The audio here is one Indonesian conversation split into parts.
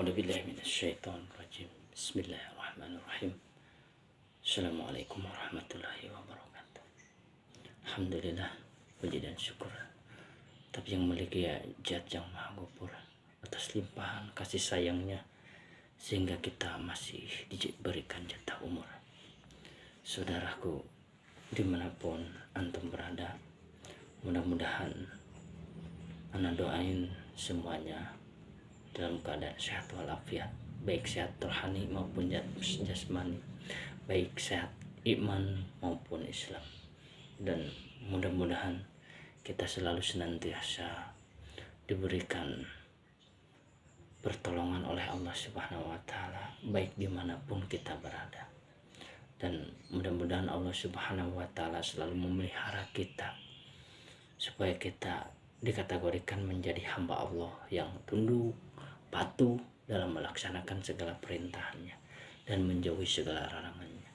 A'udzubillahi minasyaitonirrajim. Bismillahirrahmanirrahim. Assalamualaikum warahmatullahi wabarakatuh. Alhamdulillah, puji dan syukur tapi yang memiliki Zat yang Maha Ghafur atas limpahan kasih sayangnya sehingga kita masih diberikan jatah umur. Saudaraku, dimanapun antum berada, mudah-mudahan ana doain semuanya dalam keadaan sehat walafiat, baik sehat rohani maupun jasmani, baik sehat iman maupun Islam, dan mudah-mudahan kita selalu senantiasa diberikan pertolongan oleh Allah Subhanahu wa Ta'ala baik dimanapun kita berada, dan mudah-mudahan Allah Subhanahu wa Ta'ala selalu memelihara kita supaya kita dikategorikan menjadi hamba Allah yang tunduk patuh dalam melaksanakan segala perintahnya dan menjauhi segala larangannya.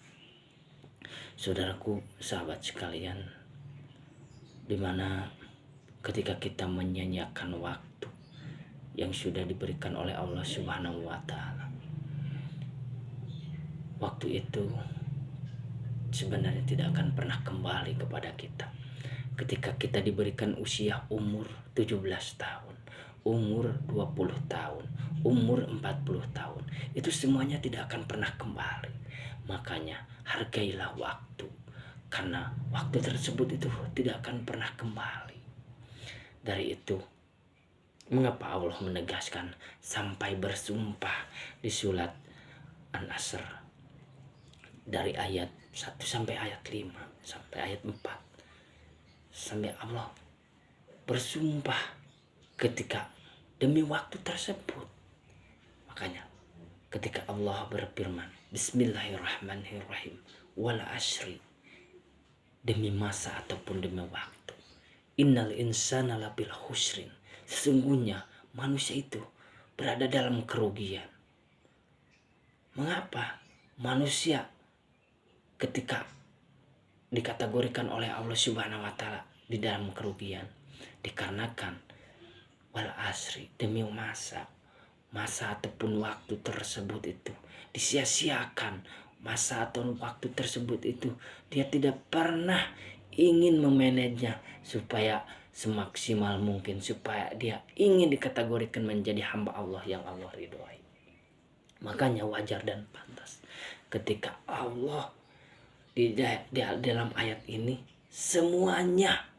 Saudaraku, sahabat sekalian, dimana ketika kita menyanyiakan waktu yang sudah diberikan oleh Allah Subhanahu wa Ta'ala, waktu itu sebenarnya tidak akan pernah kembali kepada kita. Ketika kita diberikan usia umur 17 tahun, umur 20 tahun, umur 40 tahun, itu semuanya tidak akan pernah kembali. Makanya hargailah waktu, karena waktu tersebut itu tidak akan pernah kembali. Dari itu, mengapa Allah menegaskan sampai bersumpah di surat An-Nasr dari ayat 1 sampai ayat 5 sampai ayat 4, sampai Allah bersumpah ketika demi waktu tersebut. Makanya ketika Allah berfirman, Bismillahirrahmanirrahim, wal asri, demi masa ataupun demi waktu, innal insana labil khusrin, sesungguhnya manusia itu berada dalam kerugian. Mengapa manusia ketika dikategorikan oleh Allah Subhanahu wa Ta'ala di dalam kerugian? Dikarenakan wal asri, demi masa ataupun waktu tersebut itu disia-siakan. Masa atau waktu tersebut itu dia tidak pernah ingin memanajenya supaya semaksimal mungkin, supaya dia ingin dikategorikan menjadi hamba Allah yang Allah ridhoi. Makanya wajar dan pantas ketika Allah di dalam ayat ini semuanya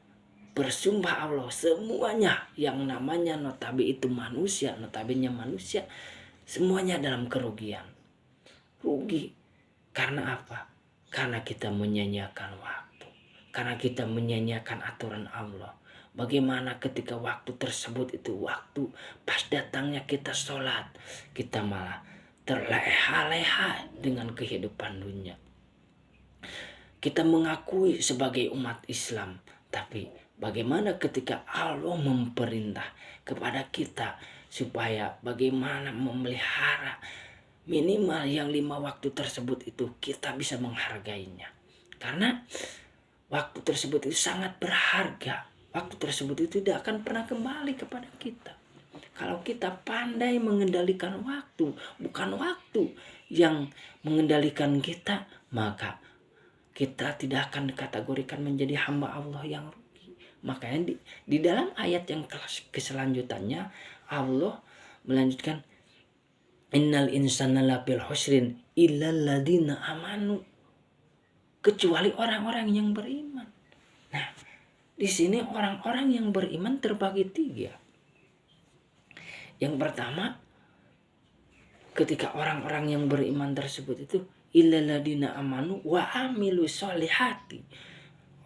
bersumpah, Allah semuanya yang namanya notabene itu manusia, semuanya dalam kerugian. Rugi karena apa? Karena kita menyanyiakan waktu, karena kita menyanyiakan aturan Allah. Bagaimana ketika waktu tersebut itu waktu pas datangnya kita sholat, kita malah terleha-leha dengan kehidupan dunia. Kita mengakui sebagai umat Islam, tapi bagaimana ketika Allah memperintah kepada kita supaya bagaimana memelihara minimal yang 5 waktu tersebut itu kita bisa menghargainya. Karena waktu tersebut itu sangat berharga. Waktu tersebut itu tidak akan pernah kembali kepada kita. Kalau kita pandai mengendalikan waktu, bukan waktu yang mengendalikan kita, maka kita tidak akan dikategorikan menjadi hamba Allah yang rugi. Makanya di dalam ayat yang keselanjutannya Allah melanjutkan, innal insana labil khusrin illal ladina amanu, kecuali orang-orang yang beriman. Nah, di sini orang-orang yang beriman terbagi 3. Yang pertama, ketika orang-orang yang beriman tersebut itu illalladzina amanu wa amilus solihati,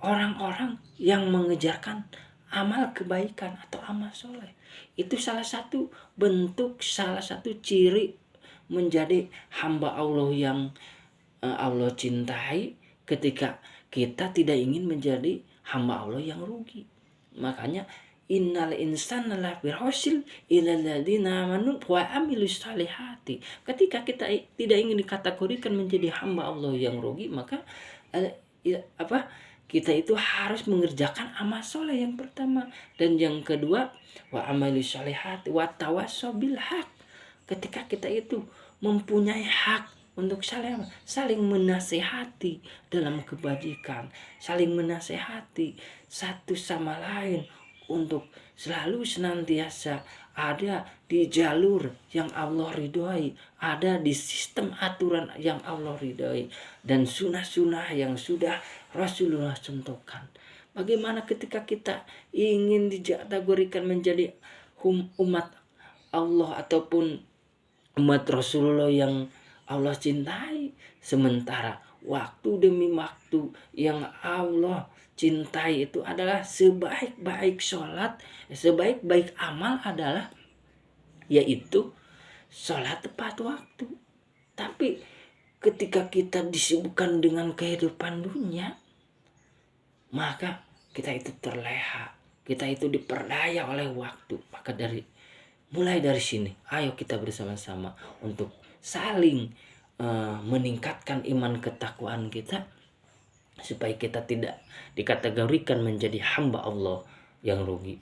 orang-orang yang mengejarkan amal kebaikan atau amal soleh. Itu salah satu bentuk, salah satu ciri menjadi hamba Allah yang Allah cintai, ketika kita tidak ingin menjadi hamba Allah yang rugi. Makanya innal insana lafi khusr illal ladzina amanu wa amilus solihati. Ketika kita tidak ingin dikategorikan menjadi hamba Allah yang rugi, maka kita itu harus mengerjakan amal soleh yang pertama, dan yang kedua wa amilus solihati wa tawassaw bil haq. ketika kita itu mempunyai hak untuk saling menasehati dalam kebajikan, saling menasehati satu sama lain untuk selalu senantiasa ada di jalur yang Allah ridhoi, ada di sistem aturan yang Allah ridhoi, dan sunnah-sunnah yang sudah Rasulullah contohkan. Bagaimana ketika kita ingin dikategorikan menjadi umat Allah ataupun umat Rasulullah yang Allah cintai, sementara waktu demi waktu yang Allah cintai itu adalah sebaik-baik sholat, sebaik-baik amal adalah yaitu sholat tepat waktu. Tapi ketika kita disibukkan dengan kehidupan dunia, maka kita itu terleha, kita itu diperdaya oleh waktu. Maka mulai dari sini, ayo kita bersama-sama untuk saling meningkatkan iman ketakwaan kita, supaya kita tidak dikategorikan menjadi hamba Allah yang rugi.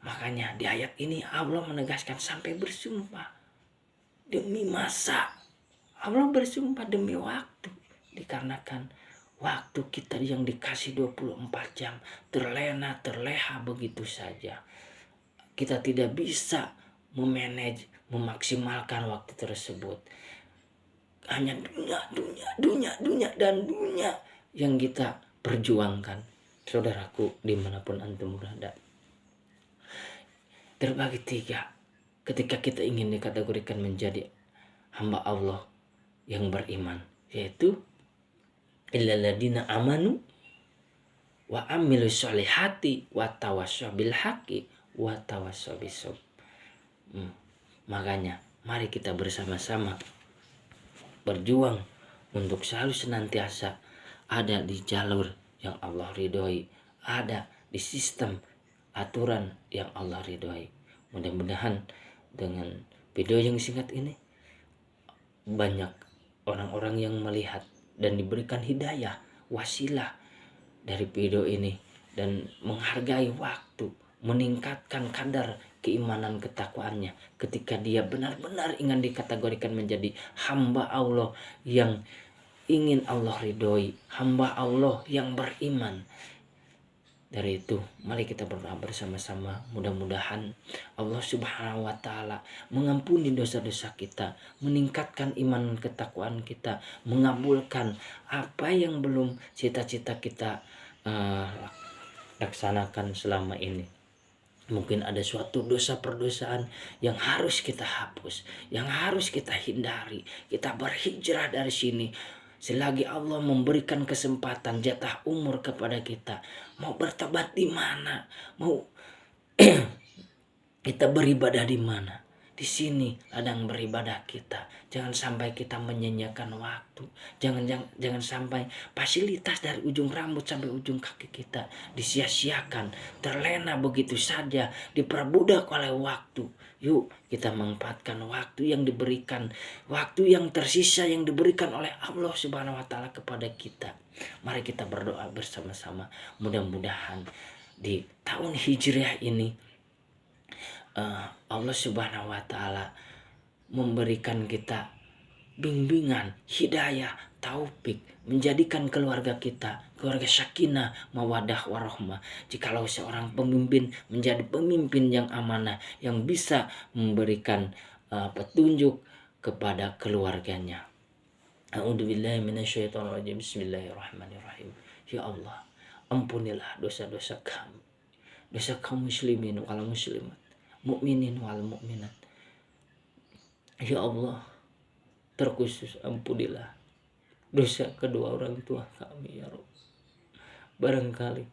Makanya di ayat ini Allah menegaskan sampai bersumpah demi masa. Allah bersumpah demi waktu, dikarenakan waktu kita yang dikasih 24 jam terleha begitu saja. Kita tidak bisa memanage, memaksimalkan waktu tersebut. Hanya dunia yang kita perjuangkan. Saudaraku, dimanapun antum berada, terbagi 3 ketika kita ingin dikategorikan menjadi hamba Allah yang beriman, yaitu illalladzina amanu wa amilus solihati wa tawassaw bil haqqi wa tawassaw bis sabr. Makanya mari kita bersama-sama berjuang untuk selalu senantiasa ada di jalur yang Allah ridhoi, ada di sistem aturan yang Allah ridhoi. Mudah-mudahan dengan video yang singkat ini banyak orang-orang yang melihat dan diberikan hidayah, wasilah dari video ini, dan menghargai waktu, meningkatkan kadar keimanan ketakwaannya ketika dia benar-benar ingin dikategorikan menjadi hamba Allah yang ingin Allah ridhoi, hamba Allah yang beriman. Dari itu mari kita berdoa bersama-sama, mudah-mudahan Allah Subhanahu wa taala mengampuni dosa-dosa kita, meningkatkan iman ketakwaan kita, mengabulkan apa yang belum cita-cita kita laksanakan selama ini. Mungkin ada suatu dosa perdosaan yang harus kita hapus, yang harus kita hindari. Kita berhijrah dari sini. Selagi Allah memberikan kesempatan jatah umur kepada kita, mau bertobat di mana, mau kita beribadah di mana, di sini ladang beribadah kita. Jangan sampai kita menyanyiakan waktu. Jangan sampai fasilitas dari ujung rambut sampai ujung kaki kita disia-siakan, terlena begitu saja, diperbudak oleh waktu. Yuk kita manfaatkan waktu yang diberikan, waktu yang tersisa yang diberikan oleh Allah Subhanahu wa taala kepada kita. Mari kita berdoa bersama-sama. Mudah-mudahan di tahun Hijriah ini Allah Subhanahu wa taala memberikan kita bimbingan, hidayah, taufik, menjadikan keluarga kita keluarga sakinah, mawadah, warahmah. Jikalau seorang pemimpin menjadi pemimpin yang amanah, yang bisa memberikan petunjuk kepada keluarganya. A'udzubillahi minasyaitonirrajim. Bismillahirrahmanirrahim. Ya Allah, ampunilah dosa-dosa kami, dosa kaum muslimin wal muslimat, mukminin wal mukminat. Ya Allah, terkhusus ampunilah dosa kedua orang tua kami ya Rabb. Barangkali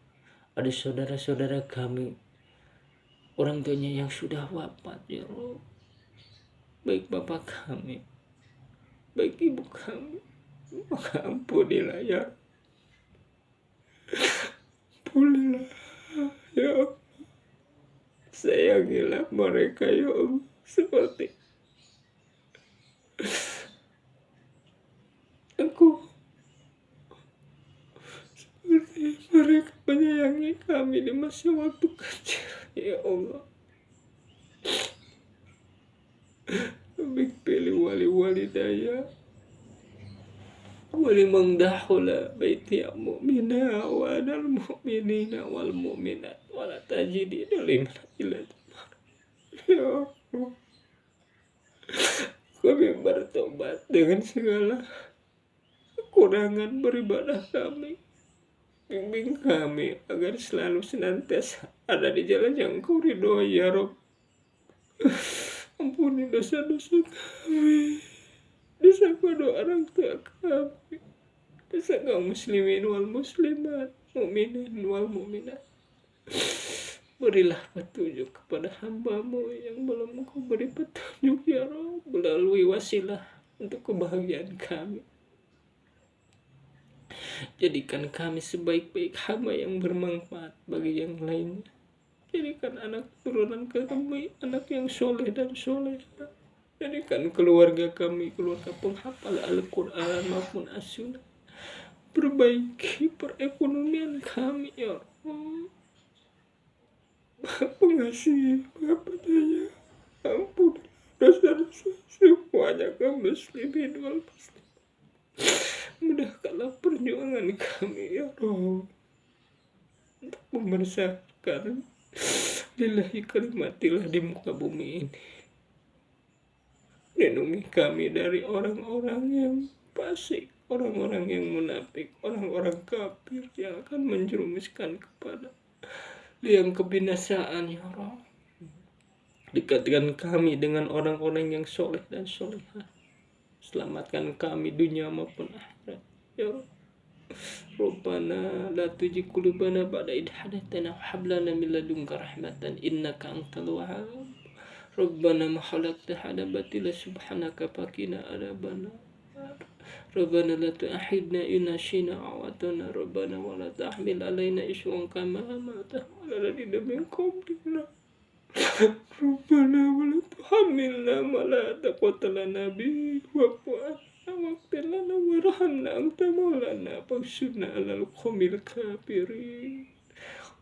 ada saudara-saudara kami, orang tuanya yang sudah wafat ya Rabb. Baik bapak kami, baik ibu kami, maka ampunilah ya. Ampunilah ya Allah. Sayangilah mereka ya Allah, seperti aku, seperti mereka menyayangi kami di masa waktu kecil ya Allah. walidayya wa liman dakhala baiti mu'mina wa anal mu'minina wal mu'minat wa la tajidina liman illa ya Allah. Kami bertobat dengan segala kekurangan beribadah kami. Bimbing kami agar selalu senantiasa ada di jalan yang Kau ridhoi ya Rabb. Ampuni dosa-dosa kami, dosa kedua orang tua kami, dosa kaum muslimin wal muslimat, mukminin wal mukminat. Berilah petunjuk kepada hamba-Mu yang belum Kau beri petunjuk ya Rabb, melalui wasilah untuk kebahagiaan kami. Jadikan kami sebaik-baik hamba yang bermanfaat bagi yang lainnya. Jadikan anak turunan kami anak yang soleh dan soleha. Jadikan keluarga kami keluarga penghafal Al-Quran maupun As-Sunnah. Perbaiki perekonomian kami ya Allah. Pengasih, Bapa daya, ampun dosa-dosa semuanya kaum muslimin wal muslimat. Mudahkanlah perjuangan kami ya Allah untuk membesarkan lillahi kalimatillah di muka bumi ini. Lindungi kami dari orang-orang yang fasik, orang-orang yang munafik, orang-orang kafir yang akan menjerumuskan kepada liang kebinasaan ya Allah. Dekatkan kami dengan orang-orang yang soleh dan solehah. Selamatkan kami dunia maupun akhirat ya Allah. Rabbana la tuzigh qulubana ba'da idh hadaytana wa hab lana min ladunka rahmatan innaka antal wahhab. Rabbana ma khalaqta hadha batila subhanaka faqina adzabannar. Rabbana la tu'akhidna in nasina aw atana. Rabbana wa la tahmil alaina isran kama hamaltahu 'ala alladhina min qablina. Rabbana wa la tuhammilna ma la taqata lana bihi wa'fu 'anna waghfir lana warhamna anta maulana fansurna 'alal qaumil kafirin.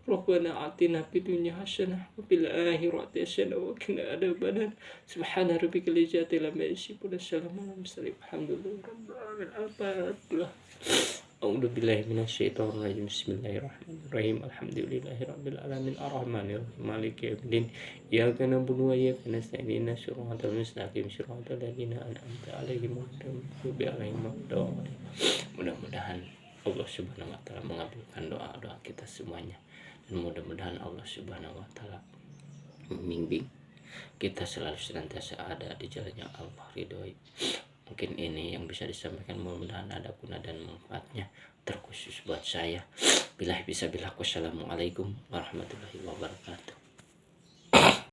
Rabbana atina fid dunya hasanah wa fil akhirati hasanah wa qina adzabannar. Subhana rabbikal izzati amma yasifun. Wassalamu ala mursalin. Alhamdulillahi rabbil alamin. Al-Fatihah. A'udzu billahi minasyaitonir rajim. Bismillahirrahmanirrahim. Alhamdulillahi rabbil alamin. Arrahmanir rahim. Maliki yaumiddin. Iyyaka na'budu wa iyyaka nasta'in. Ihdinas siratal mustaqim. Siratal ladzina an'amta 'alaihim ghairil maghdubi 'alaihim waladdallin. Mudah-mudahan Allah Subhanahu wa taala mengabulkan doa-doa kita semuanya. Dan mudah-mudahan Allah Subhanahu wa taala membimbing kita selalu senantiasa ada di jalan yang Allah ridhoi. Mungkin ini yang bisa disampaikan, mudah-mudahan ada guna dan manfaatnya terkhusus buat saya. Wassalamualaikum warahmatullahi wabarakatuh.